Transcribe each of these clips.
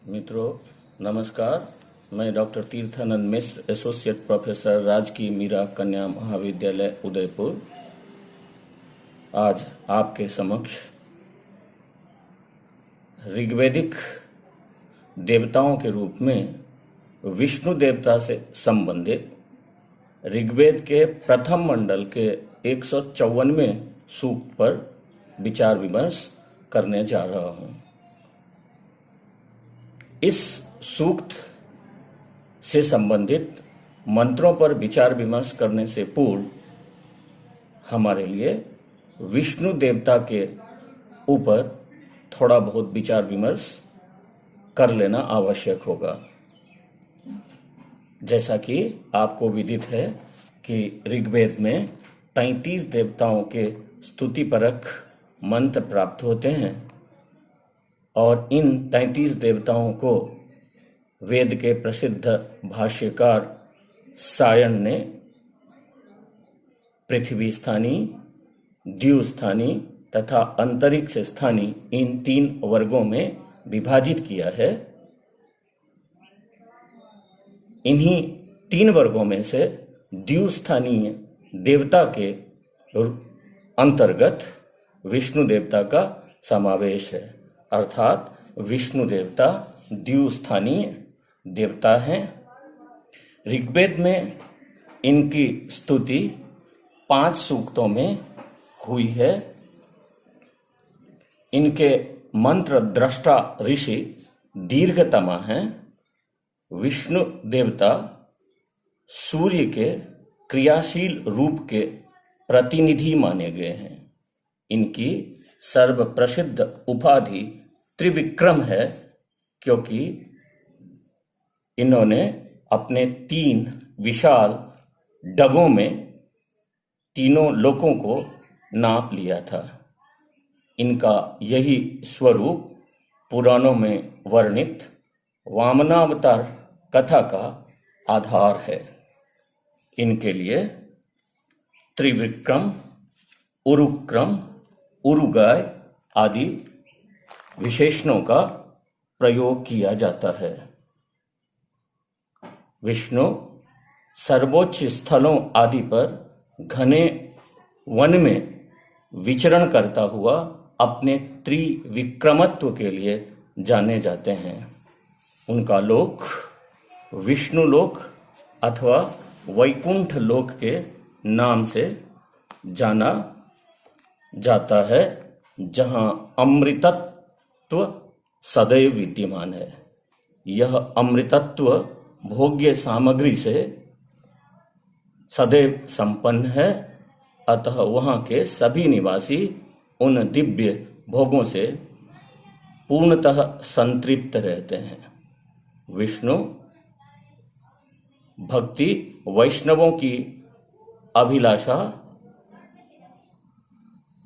मित्रों नमस्कार। मैं डॉक्टर तीर्थानंद मिश्र, एसोसिएट प्रोफेसर, राजकीय मीरा कन्या महाविद्यालय उदयपुर, आज आपके समक्ष ऋग्वैदिक देवताओं के रूप में विष्णु देवता से संबंधित ऋग्वेद के प्रथम मंडल के 154वें सूक्त पर विचार विमर्श करने जा रहा हूं। इस सूक्त से संबंधित मंत्रों पर विचार विमर्श करने से पूर्व हमारे लिए विष्णु देवता के ऊपर थोड़ा बहुत विचार विमर्श कर लेना आवश्यक होगा। जैसा कि आपको विदित है कि ऋग्वेद में 33 देवताओं के स्तुतिपरक मंत्र प्राप्त होते हैं और इन 33 देवताओं को वेद के प्रसिद्ध भाष्यकार सायण ने पृथ्वी स्थानी, द्यु स्थानी तथा अंतरिक्ष स्थानी इन 3 वर्गों में विभाजित किया है। इन्हीं 3 वर्गों में से द्यु स्थानीय देवता के अंतर्गत विष्णु देवता का समावेश है, अर्थात विष्णु देवता द्यु स्थानीय देवता हैं। ऋग्वेद में इनकी स्तुति 5 सूक्तों में हुई है। इनके मंत्र दृष्टा ऋषि दीर्घतमा हैं। विष्णु देवता सूर्य के क्रियाशील रूप के प्रतिनिधि माने गए हैं। इनकी सर्व प्रसिद्ध उपाधि त्रिविक्रम है, क्योंकि इन्होंने अपने 3 विशाल डगों में तीनों लोकों को नाप लिया था। इनका यही स्वरूप पुराणों में वर्णित वामनावतार कथा का आधार है। इनके लिए त्रिविक्रम, उरुक्रम, उरुगाय आदि विशेषणों का प्रयोग किया जाता है। विष्णु सर्वोच्च स्थलों आदि पर घने वन में विचरण करता हुआ अपने त्रिविक्रमत्व के लिए जाने जाते हैं। उनका लोक विष्णु लोक अथवा वैकुंठ लोक के नाम से जाना जाता है, जहां अमृतत्व सदैव विद्यमान है। यह अमृतत्व भोग्य सामग्री से सदैव संपन्न है, अतः वहां के सभी निवासी उन दिव्य भोगों से पूर्णतः संतृप्त रहते हैं। विष्णु भक्ति वैष्णवों की अभिलाषा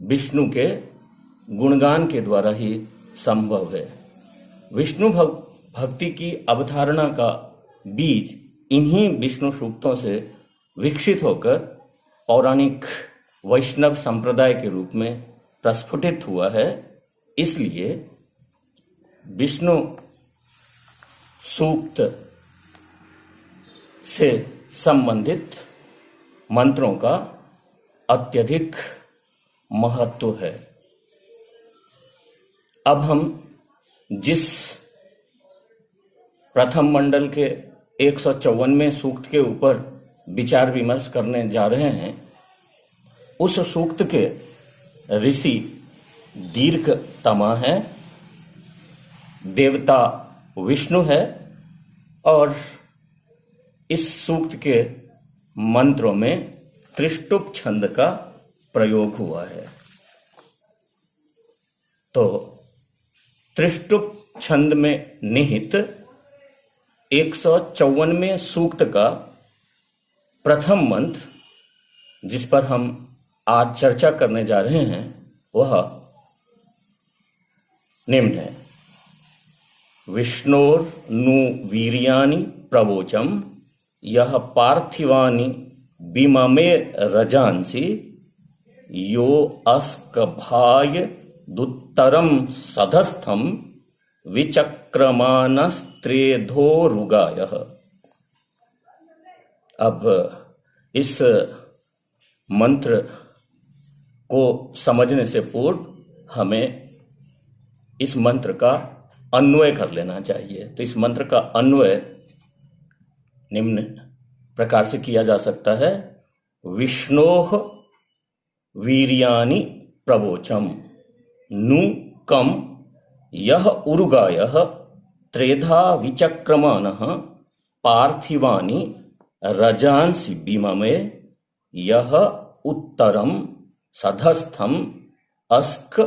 विष्णु के गुणगान के द्वारा ही संभव है। विष्णु भक्ति की अवधारणा का बीज इन्हीं विष्णु सूक्तों से विकसित होकर पौराणिक वैष्णव संप्रदाय के रूप में प्रस्फुटित हुआ है। इसलिए विष्णु सूक्त से संबंधित मंत्रों का अत्यधिक महत्व है। अब हम जिस प्रथम मंडल के 154वें सूक्त के ऊपर विचार विमर्श करने जा रहे हैं, उस सूक्त के ऋषि दीर्घतमा है, देवता विष्णु है और इस सूक्त के मंत्रों में त्रिष्टुप छंद का प्रयोग हुआ है। तो त्रिष्टुप छंद में निहित 154वें सूक्त का प्रथम मंत्र, जिस पर हम आज चर्चा करने जा रहे हैं, वह निम्न है। विष्णोर्नु वीर्यानि प्रवोचम यह पार्थिवानि बिममे रजांसि यो अस्कभाय दुत्तरम सधस्थम विचक्रमानस्त्रेधोरुगायः। अब इस मंत्र को समझने से पूर्व हमें इस मंत्र का अन्वय कर लेना चाहिए। तो इस मंत्र का अन्वय निम्न प्रकार से किया जा सकता है। विष्णोः वीर्याणि प्रवोचम नु कम यह उरुगायः त्रेधा विचक्रमानः पार्थिवानि रजांसि बीममे यह उत्तरम सधस्थम अस्क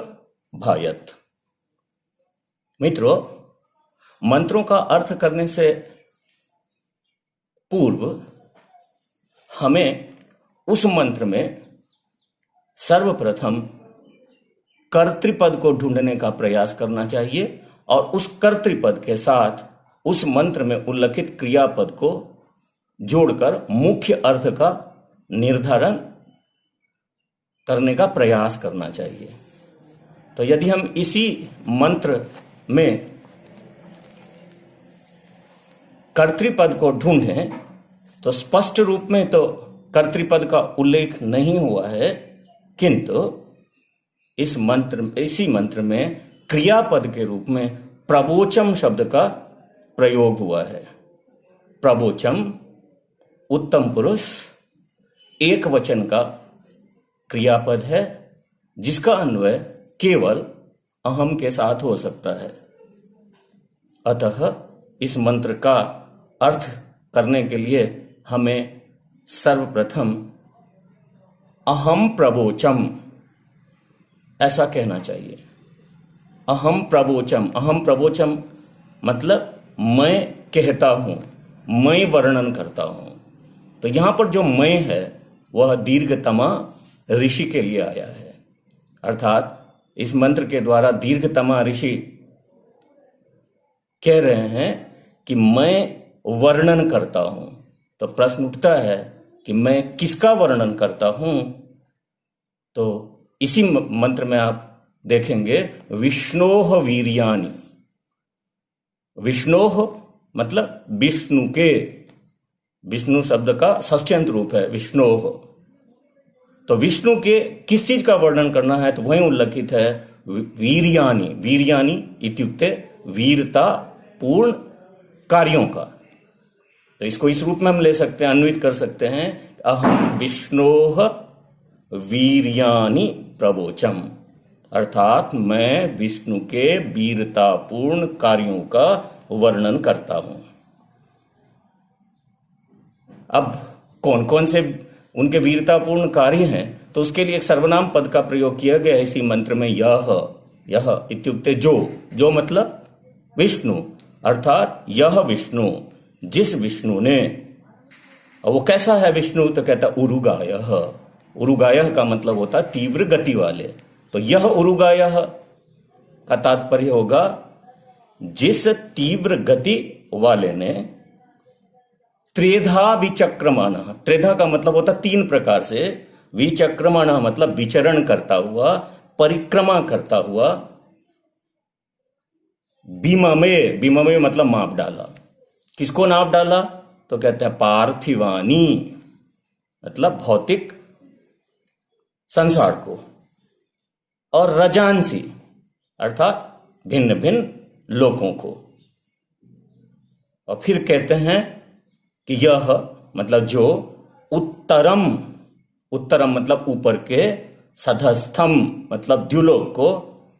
भायत। मित्रों, मंत्रों का अर्थ करने से पूर्व हमें उस मंत्र में सर्वप्रथम कर्तृपद को ढूंढने का प्रयास करना चाहिए और उस कर्तृपद के साथ उस मंत्र में उल्लिखित क्रियापद को जोड़कर मुख्य अर्थ का निर्धारण करने का प्रयास करना चाहिए। तो यदि हम इसी मंत्र में कर्तृपद को ढूंढें तो स्पष्ट रूप में तो कर्तृपद का उल्लेख नहीं हुआ है, किंतु इसी मंत्र में क्रियापद के रूप में प्रवोचम शब्द का प्रयोग हुआ है। प्रवोचम उत्तम पुरुष एक वचन का क्रियापद है, जिसका अन्वय केवल अहम के साथ हो सकता है। अतः इस मंत्र का अर्थ करने के लिए हमें सर्वप्रथम अहम प्रवोचम ऐसा कहना चाहिए। अहम प्रवोचम मतलब मैं कहता हूं, मैं वर्णन करता हूं। तो यहां पर जो मैं है वह दीर्घतमा ऋषि के लिए आया है, अर्थात इस मंत्र के द्वारा दीर्घतमा ऋषि कह रहे हैं कि मैं वर्णन करता हूं। तो प्रश्न उठता है कि मैं किसका वर्णन करता हूं? तो इसी मंत्र में आप देखेंगे विष्णोः वीर्याणि। विष्णोः मतलब विष्णु के, विष्णु शब्द का षष्ठ्यंत रूप है विष्णोः। तो विष्णु के किस चीज का वर्णन करना है तो वही उल्लेखित है वीर्याणि इत्युक्ते वीरता पूर्ण कार्यों का। तो इसको इस रूप में हम ले सकते हैं, अन्वित कर सकते हैं, अहम विष्णोः वीर्याणि प्रवोचम, अर्थात मैं विष्णु के वीरतापूर्ण कार्यों का वर्णन करता हूं। अब कौन कौन से उनके वीरतापूर्ण कार्य हैं तो उसके लिए एक सर्वनाम पद का प्रयोग किया गया है इसी मंत्र में। यह इत्युक्ते जो मतलब विष्णु, अर्थात यह विष्णु, जिस विष्णु ने, और वो कैसा है विष्णु तो कहता उरुगायः। उरुगायः का मतलब होता तीव्र गति वाले। तो यह उरुगायः का तात्पर्य होगा जिस तीव्र गति वाले ने त्रेधा विचक्रमाण, त्रेधा का मतलब होता तीन प्रकार से, विचक्रमाण मतलब विचरण करता हुआ, परिक्रमा करता हुआ, बीममे मतलब माप डाला। किसको नाप डाला तो कहते हैं पार्थिवानी, मतलब भौतिक संसार को, और रजांसी अर्थात भिन्न भिन्न लोकों को। और फिर कहते हैं कि यह मतलब जो, उत्तरम मतलब ऊपर के, सधस्थम मतलब द्युलोक को,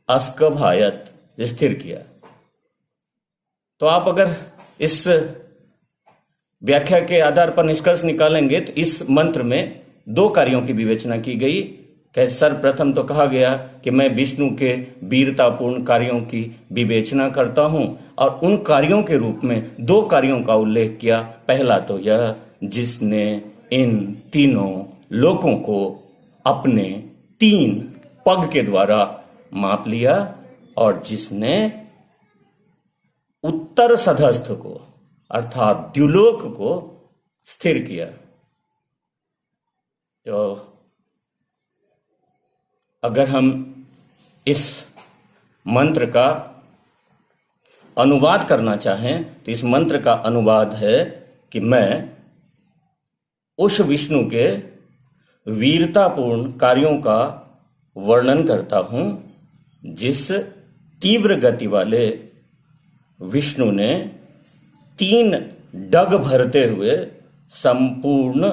अस्कभायत स्थिर किया। तो आप अगर इस व्याख्या के आधार पर निष्कर्ष निकालेंगे तो इस मंत्र में दो कार्यों की विवेचना की गई। सर्वप्रथम तो कहा गया कि मैं विष्णु के वीरतापूर्ण कार्यों की विवेचना करता हूं, और उन कार्यों के रूप में दो कार्यों का उल्लेख किया। पहला तो यह जिसने इन तीनों लोकों को अपने 3 पग के द्वारा माप लिया, और जिसने उत्तर सधस्थ को अर्थात द्युलोक को स्थिर किया। तो अगर हम इस मंत्र का अनुवाद करना चाहें तो इस मंत्र का अनुवाद है कि मैं उस विष्णु के वीरतापूर्ण कार्यों का वर्णन करता हूं जिस तीव्र गति वाले विष्णु ने 3 डग भरते हुए संपूर्ण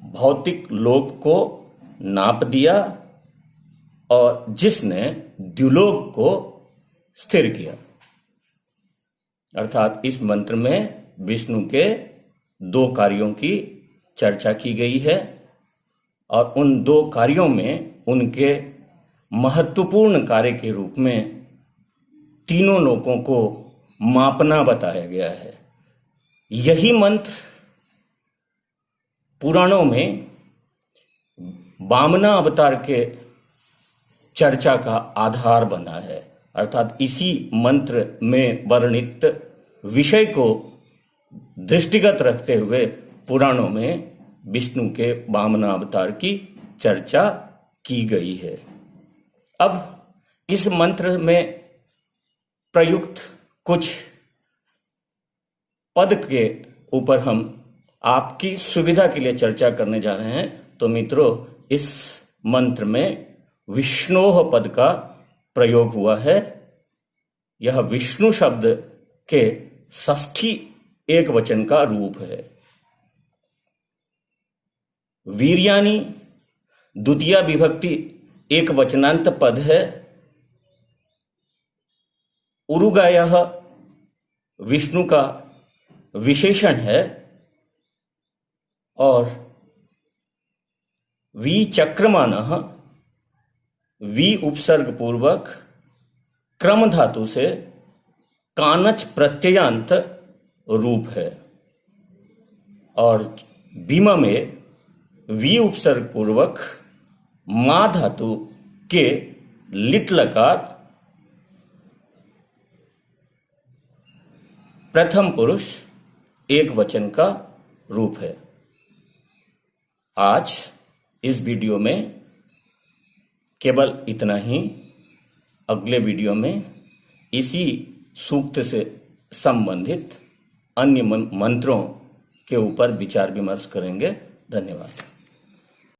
भौतिक लोक को नाप दिया और जिसने द्युलोक को स्थिर किया। अर्थात इस मंत्र में विष्णु के 2 कार्यों की चर्चा की गई है और उन 2 कार्यों में उनके महत्वपूर्ण कार्य के रूप में तीनों लोकों को मापना बताया गया है। यही मंत्र पुराणों में वामना अवतार के चर्चा का आधार बना है। अर्थात इसी मंत्र में वर्णित विषय को दृष्टिगत रखते हुए पुराणों में विष्णु के वामना अवतार की चर्चा की गई है। अब इस मंत्र में प्रयुक्त कुछ पद के ऊपर हम आपकी सुविधा के लिए चर्चा करने जा रहे हैं। तो मित्रों, इस मंत्र में विष्णोह पद का प्रयोग हुआ है। यह विष्णु शब्द के षष्ठी एकवचन का रूप है। वीर्यानि द्वितीया विभक्ति एक वचनांत पद है। उरुगायः विष्णु का विशेषण है और विचक्रमानः वी उपसर्ग पूर्वक क्रम धातु से कानच प्रत्ययांत रूप है और बीमा में वी उपसर्ग पूर्वक मा धातु के लिट लकार प्रथम पुरुष एक वचन का रूप है। आज इस वीडियो में केवल इतना ही। अगले वीडियो में इसी सूक्त से संबंधित अन्य मंत्रों के ऊपर विचार विमर्श करेंगे। धन्यवाद।